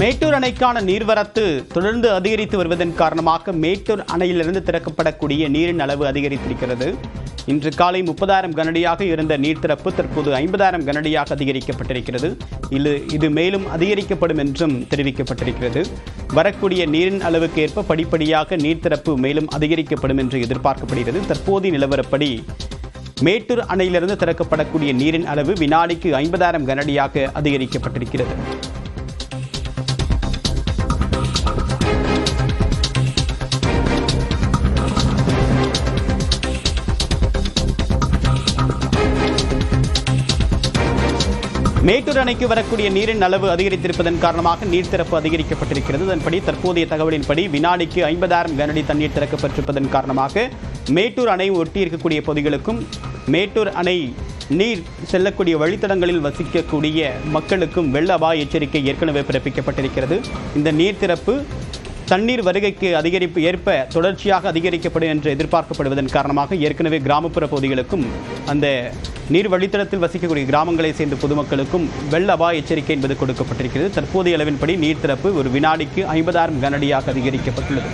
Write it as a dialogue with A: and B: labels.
A: மேட்டூர் அணைக்கான நீர்வரத்து தொடர்ந்து அதிகரித்து வருவதன் காரணமாக மேட்டூர் அணையிலிருந்து திறக்கப்படக்கூடிய நீரின் அளவு அதிகரித்திருக்கிறது. இன்று காலை 30,000 கனஅடியாக இருந்த நீர் திறப்பு தற்போது 50,000 கனஅடியாக அதிகரிக்கப்பட்டிருக்கிறது. இது மேலும் அதிகரிக்கப்படும் என்றும் தெரிவிக்கப்பட்டிருக்கிறது. வரக்கூடிய நீரின் அளவுக்கு ஏற்ப படிப்படியாக நீர் திறப்பு மேலும் அதிகரிக்கப்படும் என்று எதிர்பார்க்கப்படுகிறது. தற்போதைய நிலவரப்படி மேட்டூர் அணையிலிருந்து திறக்கப்படக்கூடிய நீரின் அளவு வினாடிக்கு 50,000 கனஅடியாக அதிகரிக்கப்பட்டிருக்கிறது. மேட்டூர் அணைக்கு வரக்கூடிய நீரின் அளவு அதிகரித்திருப்பதன் காரணமாக நீர் திறப்பு அதிகரிக்கப்பட்டிருக்கிறது. அதன்படி தற்போதைய தகவலின்படி வினாடிக்கு 50,000 கனஅடி தண்ணீர் திறக்கப்பட்டிருப்பதன் காரணமாக மேட்டூர் அணை ஒட்டி இருக்கக்கூடிய பகுதிகளுக்கும் மேட்டூர் அணை நீர் செல்லக்கூடிய வழித்தடங்களில் வசிக்கக்கூடிய மக்களுக்கும் வெள்ள அபாய எச்சரிக்கை ஏற்கனவே பிறப்பிக்கப்பட்டிருக்கிறது. இந்த நீர் திறப்பு தண்ணீர் வருகைக்கு அதிகரிப்பு ஏற்ப தொடர்ச்சியாக அதிகரிக்கப்படும் என்று எதிர்பார்க்கப்படுவதன் காரணமாக ஏற்கனவே கிராமப்புற பகுதிகளுக்கும் அந்த நீர் வழித்தடத்தில் வசிக்கக்கூடிய கிராமங்களை சேர்ந்த பொதுமக்களுக்கும் வெள்ள அபாய எச்சரிக்கை என்பது கொடுக்கப்பட்டிருக்கிறது. தற்போதைய அளவின்படி நீர் திறப்பு ஒரு வினாடிக்கு 50,000 கனஅடியாக அதிகரிக்கப்பட்டுள்ளது.